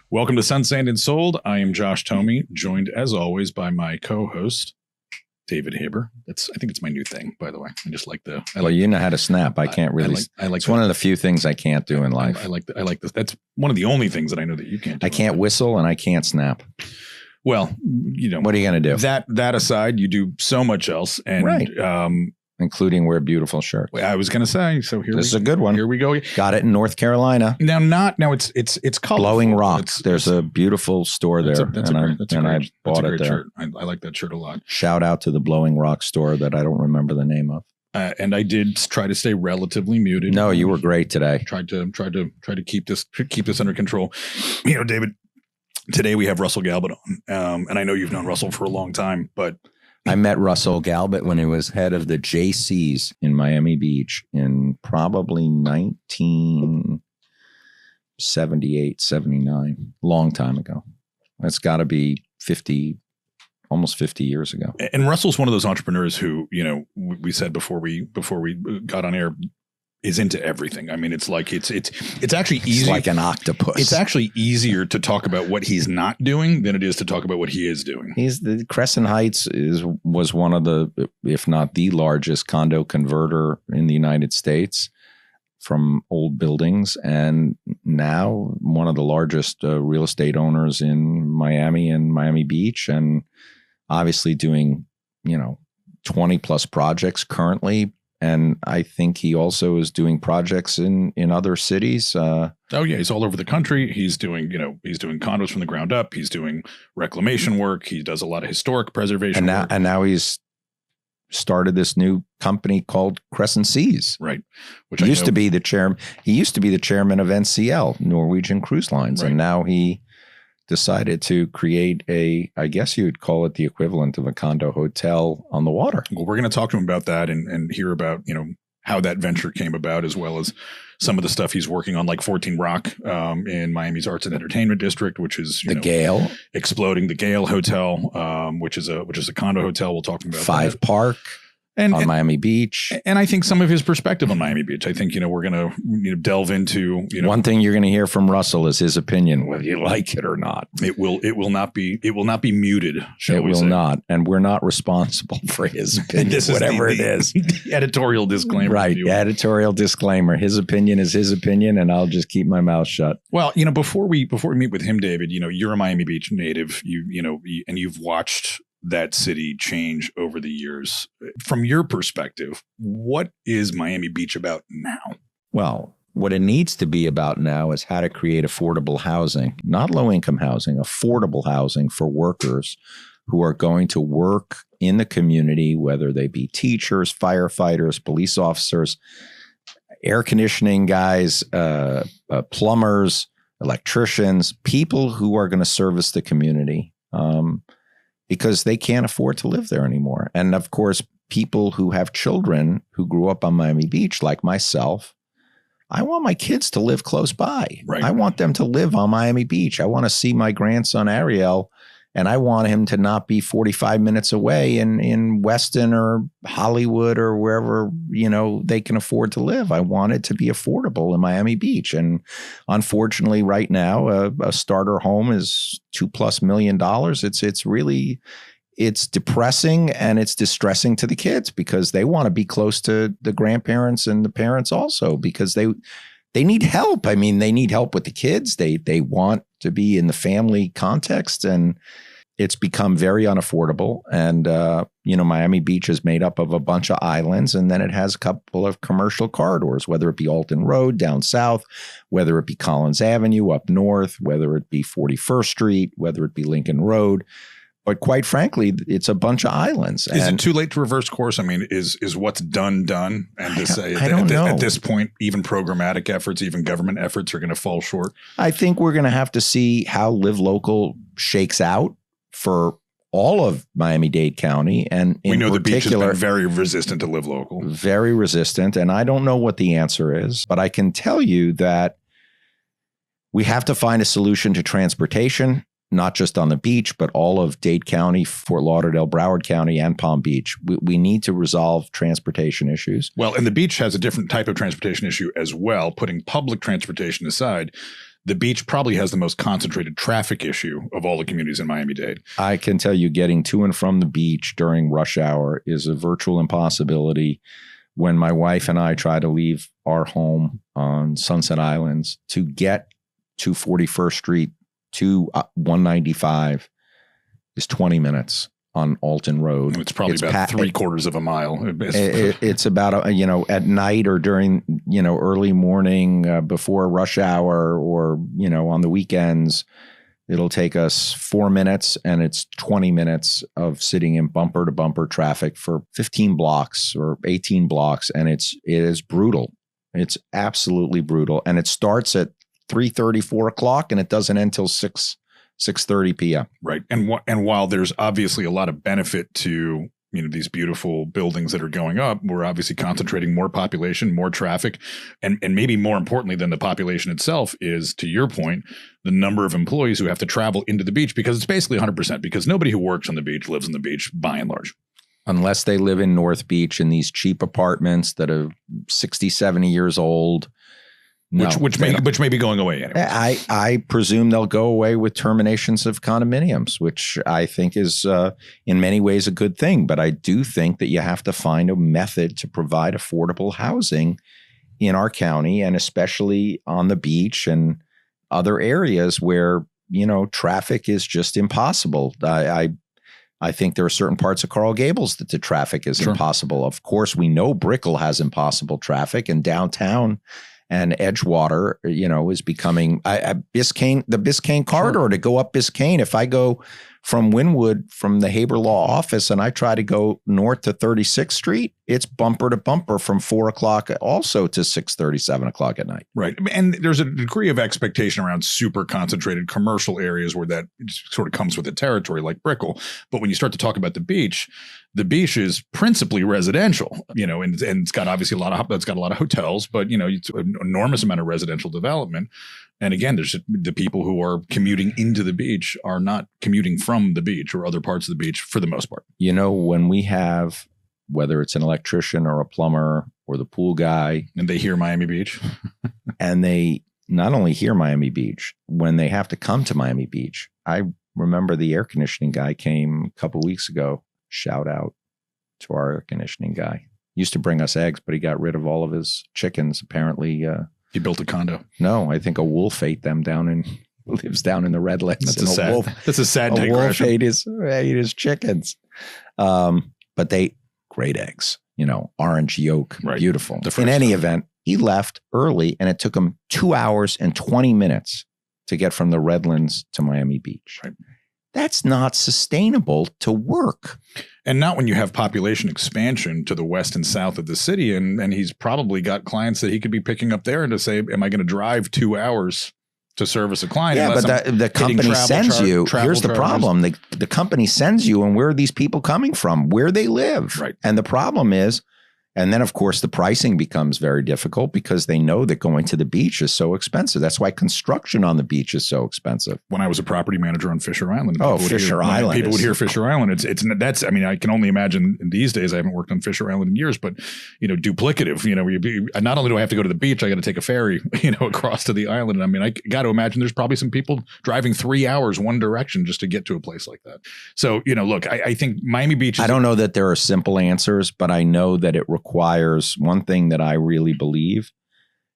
Welcome to Sun, Sand, and Sold. I am Josh Tomey, joined as always by my co-host, David Haber. I think it's my new thing, by the way. I just like the. Well, you know how to snap. I can't really. I like it's one of the few things I can't do in life. I like this. That's one of the only things that I know that you can't do. I can't whistle and I can't snap. Well, you know, what are you going to do? That aside, you do so much else, and right. Including wear beautiful shirts. I was going to say. So this is a good one. Here we go. Got it in North Carolina. Now it's colorful. Blowing Rock. There's a beautiful store there. I bought it there. Shirt. I like that shirt a lot. Shout out to the Blowing Rock store that I don't remember the name of. And I did try to stay relatively muted. No, you were great today. Tried to keep this under control. You know, David. Today we have Russell Galbut on, and I know you've known Russell for a long time, but. I met Russell Galbut when he was head of the JCs in Miami Beach in probably 1978, 79, long time ago. It's got to be almost 50 years ago. And Russell's one of those entrepreneurs who, you know, we said before we got on air, is into everything. I mean, it's like it's actually easy. It's like an octopus. It's actually easier to talk about what he's not doing than it is to talk about what he is doing. The Crescent Heights was one of the, if not the largest condo converter in the United States from old buildings, and now one of the largest real estate owners in Miami and Miami Beach, and obviously doing 20 plus projects currently. And I think he also is doing projects in other cities. Oh yeah, he's all over the country. He's doing condos from the ground up. He's doing reclamation work. He does a lot of historic preservation work. And now he's started this new company called Crescent Seas. Right. Which he used to be the chairman of NCL, Norwegian Cruise Lines, right. And now he decided to create I guess you would call it the equivalent of a condo hotel on the water. Well, we're going to talk to him about that and hear about, how that venture came about, as well as some of the stuff he's working on, like 14 Rock in Miami's Arts and Entertainment District, which is Gale, exploding the Gale Hotel, which is a condo hotel. We'll talk about Five Park. On Miami Beach. And I think some of his perspective on Miami Beach, I think, we're going to delve into, One thing you're going to hear from Russell is his opinion, whether you like it or not. It will not be muted, shall we say. It will not. And we're not responsible for his opinion, whatever it is. Editorial disclaimer. Right. Editorial disclaimer. His opinion is his opinion, and I'll just keep my mouth shut. Well, before we meet with him, David, you're a Miami Beach native, and you've watched that city change over the years. From your perspective, what is Miami Beach about now? Well, what it needs to be about now is how to create affordable housing, not low-income housing, affordable housing for workers who are going to work in the community, whether they be teachers, firefighters, police officers, air conditioning guys, plumbers, electricians, people who are going to service the community. Because they can't afford to live there anymore. And of course, people who have children who grew up on Miami Beach, like myself, I want my kids to live close by. Right. I want them to live on Miami Beach. I want to see my grandson, Ariel, and I want him to not be 45 minutes away in Weston or Hollywood or wherever, they can afford to live. I want it to be affordable in Miami Beach. And unfortunately, right now, a starter home is $2+ million. It's depressing and it's distressing to the kids because they want to be close to the grandparents and the parents also, because they need help. I mean, they need help with the kids. They want to be in the family context, and it's become very unaffordable. And, Miami Beach is made up of a bunch of islands, and then it has a couple of commercial corridors, whether it be Alton Road down south, whether it be Collins Avenue up north, whether it be 41st Street, whether it be Lincoln Road. But quite frankly, it's a bunch of islands. Is it too late to reverse course? I mean, is what's done? And to say at this point, even programmatic efforts, even government efforts are going to fall short? I think we're going to have to see how Live Local shakes out for all of Miami-Dade County. And in we know the beach has been particular, very resistant to Live Local. Very resistant. And I don't know what the answer is, but I can tell you that we have to find a solution to transportation, not just on the beach, but all of Dade County, Fort Lauderdale, Broward County, and Palm Beach. We need to resolve transportation issues. Well, and the beach has a different type of transportation issue as well. Putting public transportation aside, the beach probably has the most concentrated traffic issue of all the communities in Miami-Dade. I can tell you getting to and from the beach during rush hour is a virtual impossibility. When my wife and I try to leave our home on Sunset Islands to get to 41st Street to 195 is 20 minutes on Alton Road. It's probably about 3/4 of a mile. It's about, at night or during, early morning before rush hour or, on the weekends. It'll take us 4 minutes, and it's 20 minutes of sitting in bumper to bumper traffic for 15 blocks or 18 blocks. And it is brutal. It's absolutely brutal. And it starts at 3:30, 4 o'clock, and it doesn't end until 6:30 p.m. Right. And while there's obviously a lot of benefit to these beautiful buildings that are going up, we're obviously concentrating more population, more traffic, and maybe more importantly than the population itself is, to your point, the number of employees who have to travel into the beach, because it's basically 100%, because nobody who works on the beach lives on the beach by and large. Unless they live in North Beach in these cheap apartments that are 60, 70 years old. No, which may be going away anyway. I presume they'll go away with terminations of condominiums, which I think is in many ways a good thing. But I do think that you have to find a method to provide affordable housing in our county, and especially on the beach and other areas where, traffic is just impossible. I think there are certain parts of Coral Gables that the traffic is impossible. Of course, we know Brickell has impossible traffic, and downtown and Edgewater, is becoming the Biscayne corridor to go up Biscayne. If I go from Wynwood, from the Haber Law Office, and I try to go north to 36th Street, it's bumper to bumper from 4 o'clock also to 6:30, 7 o'clock at night. Right. And there's a degree of expectation around super concentrated commercial areas where that sort of comes with the territory, like Brickell. But when you start to talk about the beach is principally residential, and it's got obviously it's got a lot of hotels, but, it's an enormous amount of residential development. And again, there's the people who are commuting into the beach are not commuting from the beach or other parts of the beach for the most part. When we have, whether it's an electrician or a plumber or the pool guy. And they hear Miami Beach. And they not only hear Miami Beach, when they have to come to Miami Beach. I remember the air conditioning guy came a couple of weeks ago. Shout out to our air conditioning guy. Used to bring us eggs, but he got rid of all of his chickens. Apparently, he built a condo. No, I think a wolf ate them lives down in the Redlands. That's a sad digression. A wolf ate his chickens. But great eggs, orange yolk, right. Beautiful. In any event, he left early, and it took him 2 hours and 20 minutes to get from the Redlands to Miami Beach. Right. That's not sustainable to work. And not when you have population expansion to the west and south of the city. And he's probably got clients that he could be picking up there and to say, am I going to drive 2 hours to service a client? Yeah, but the company sends you. Here's the problem. The company sends you, and where are these people coming from? Where they live. Right. And the problem is, and then, of course, the pricing becomes very difficult because they know that going to the beach is so expensive. That's why construction on the beach is so expensive. When I was a property manager on Fisher Island. People would hear Fisher Island. I can only imagine in these days, I haven't worked on Fisher Island in years, but, duplicative, not only do I have to go to the beach, I got to take a ferry, across to the island. And I got to imagine there's probably some people driving 3 hours one direction just to get to a place like that. So, look, I think Miami Beach. I don't know that there are simple answers, but I know that it requires one thing that I really believe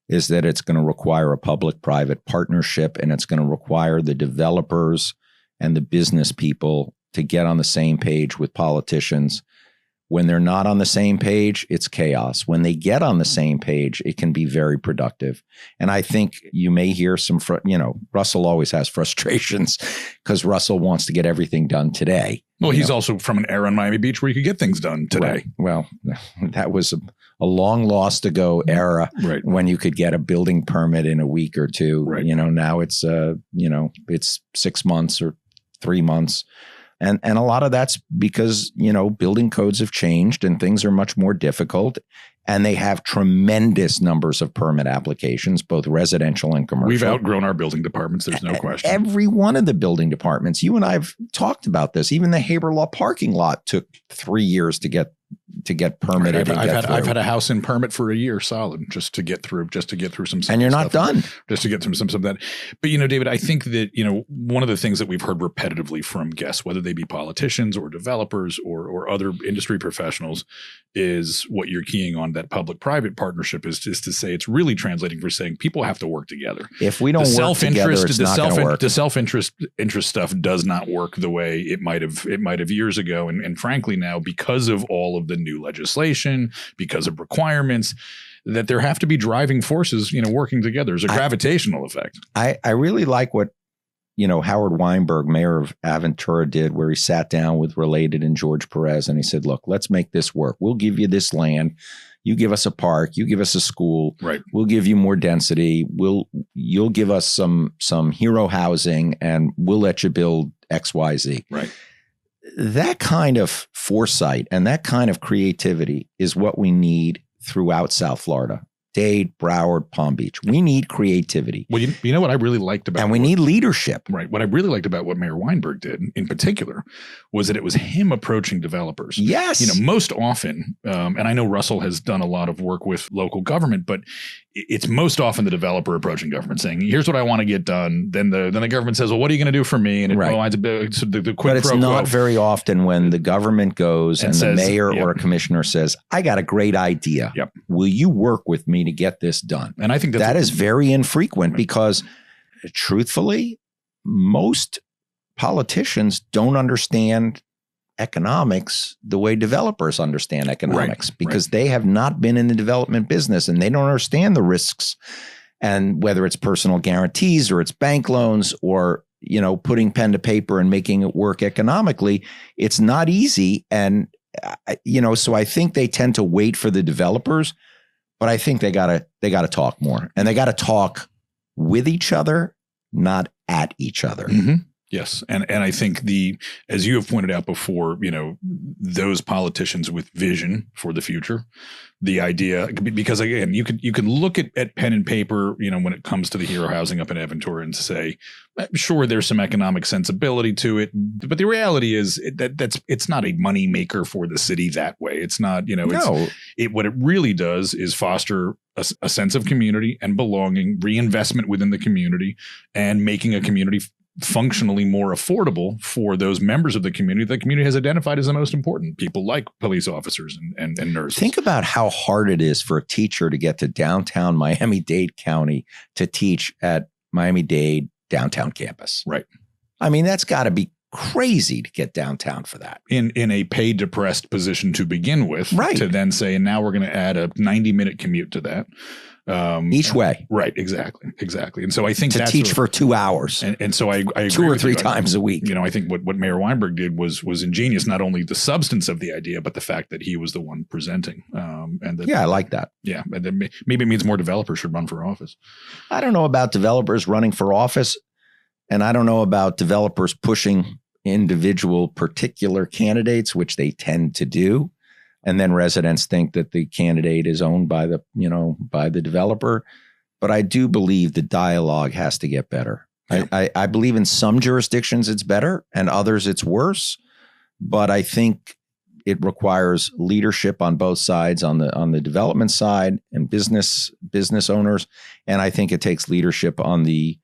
is that it's going to require a public-private partnership, and it's going to require the developers and the business people to get on the same page with politicians. When they're not on the same page, it's chaos. When they get on the same page, it can be very productive. And I think you may hear Russell always has frustrations because Russell wants to get everything done today. Well, he's also from an era in Miami Beach where you could get things done today. Right. Well, that was a long lost ago era, right, when you could get a building permit in a week or two. Right. Now it's it's 6 months or 3 months. And a lot of that's because, building codes have changed and things are much more difficult. And they have tremendous numbers of permit applications, both residential and commercial. We've outgrown our building departments. There's no question. Every one of the building departments, you and I have talked about this. Even the Haber Law parking lot took 3 years to get to get permitted. I've had a house in permit for a year solid just to get through some. And you're not done. Just to get through some of that. But, David, I think that, one of the things that we've heard repetitively from guests, whether they be politicians or developers or other industry professionals, is what you're keying on, that public-private partnership is to say it's really translating for saying people have to work together. If we don't work together, it's not going to work. The self-interest stuff does not work the way it might have years ago. And frankly, now, because of all of the new legislation, because of requirements, that there have to be driving forces, working together. There's a gravitational effect. I really like what, Howard Weinberg, mayor of Aventura, did, where he sat down with Related and George Perez and he said, look, let's make this work. We'll give you this land. You give us a park. You give us a school. Right. We'll give you more density. You'll give us some hero housing and we'll let you build X, Y, Z. Right. That kind of foresight and that kind of creativity is what we need throughout South Florida. Dade, Broward, Palm Beach. We need creativity. Well, you know what I really liked about, and we need leadership. Right. What I really liked about what Mayor Weinberg did in particular was that it was him approaching developers. Yes. Most often, and I know Russell has done a lot of work with local government, but it's most often the developer approaching government saying, here's what I want to get done. Then the government says, well, what are you going to do for me? And it provides the quick. But it's not very often when the government goes and the mayor or a commissioner says, I got a great idea. Yep. Will you work with me to get this done? And I think that is very infrequent because truthfully, most politicians don't understand economics the way developers understand economics, because they have not been in the development business and they don't understand the risks, and whether it's personal guarantees or it's bank loans or, putting pen to paper and making it work economically, it's not easy. And, so I think they tend to wait for the developers, but I think they gotta talk more, and they got to talk with each other, not at each other. Mm-hmm. Yes. And I think as you have pointed out before, those politicians with vision for the future, the idea, because again, you can look at pen and paper, when it comes to the hero housing up in Aventura and say, sure, there's some economic sensibility to it, but the reality is it's not a money maker for the city that way. It's not, what it really does is foster a sense of community and belonging, reinvestment within the community, and making a community functionally more affordable for those members of the community has identified as the most important, people like police officers and nurses. Think about how hard it is for a teacher to get to downtown Miami-Dade County to teach at Miami-Dade downtown campus. Right. I mean, that's got to be crazy to get downtown for that. In a paid depressed position to begin with, right, to then say, and now we're going to add a 90-minute commute to that. Each way. Right. Exactly. And so I think to teach for 2 hours. And so I agree 2 or 3 times a week. I think what Mayor Weinberg did was ingenious, not only the substance of the idea, but the fact that he was the one presenting. I like that. Yeah. And then maybe it means more developers should run for office. I don't know about developers running for office, and I don't know about developers pushing individual particular candidates, which they tend to do. And then residents think that the candidate is owned by the developer. But I do believe the dialogue has to get better. Yeah. I believe in some jurisdictions it's better and others it's worse. But I think it requires leadership on both sides, on the development side and business owners. And I think it takes leadership on the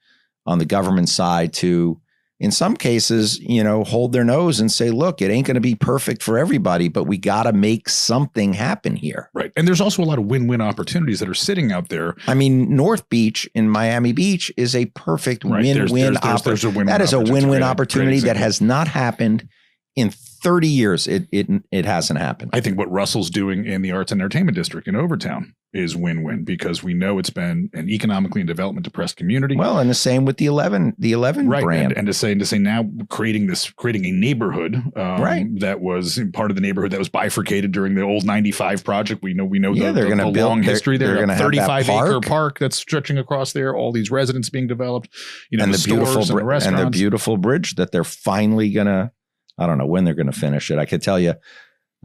government side to, in some cases, hold their nose and say, look, it ain't going to be perfect for everybody, but we got to make something happen here. Right. And there's also a lot of win-win opportunities that are sitting out there. I mean, North Beach in Miami Beach is a perfect win-win opportunity. That is a win-win opportunity that has not happened in 30 years. It hasn't happened. I think what Russell's doing in the Arts and Entertainment District in Overtown is win-win, because we know it's been an economically and development depressed community. Well, and the same with the 11 brand. And to say now creating a neighborhood that was part of the neighborhood that was bifurcated during the old 95 project. We know the long history there. They're going to 35-acre park that's stretching across there. All these residents being developed. And the beautiful stores and the restaurants. And the beautiful bridge that they're finally going to. I don't know when they're going to finish it. I could tell you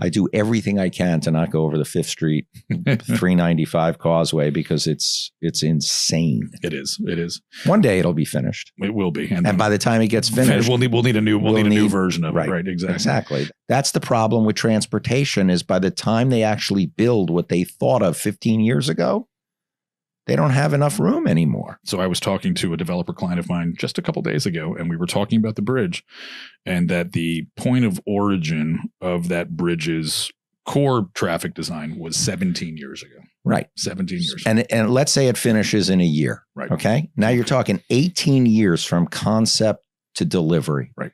I do everything I can to not go over the 5th Street 395 Causeway because it's insane. It is. One day it'll be finished. It will be. And by the time it gets finished, we'll need a new version of it. Right. Exactly. That's the problem with transportation is by the time they actually build what they thought of 15 years ago, they don't have enough room anymore. So I was talking to a developer client of mine just a couple days ago, and we were talking about the bridge and that the point of origin of that bridge's core traffic design was 17 years ago. Right. 17 years ago. And let's say it finishes in a year. Right. Okay. Now you're talking 18 years from concept to delivery. Right.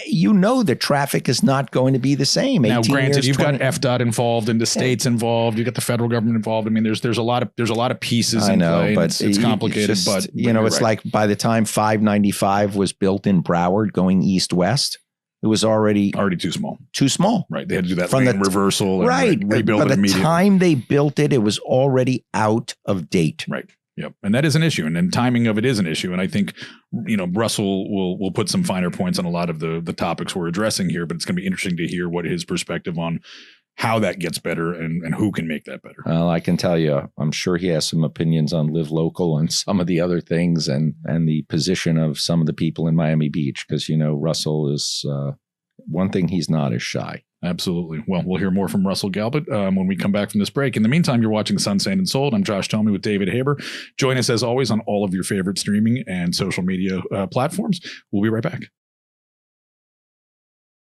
You know the traffic is not going to be the same. Now, granted, you've got FDOT involved and the states involved. You've got the federal government involved. I mean, there's a lot of pieces in play. But it's complicated. But it's like by the time 595 was built in Broward, going east-west, it was already too small. Too small. Right. They had to do that lane reversal and rebuild it immediately. By the time they built it, it was already out of date. Right. Yep. And that is an issue. And then timing of it is an issue. And I think, Russell will put some finer points on a lot of the topics we're addressing here, but it's going to be interesting to hear what his perspective on how that gets better and who can make that better. Well, I can tell you, I'm sure he has some opinions on Live Local and some of the other things and the position of some of the people in Miami Beach, because, Russell is one thing he's not is shy. Absolutely. Well, we'll hear more from Russell Galbut when we come back from this break. In the meantime, you're watching Sun, Sand, and Sold. I'm Josh Tomey with David Haber. Join us, as always, on all of your favorite streaming and social media platforms. We'll be right back.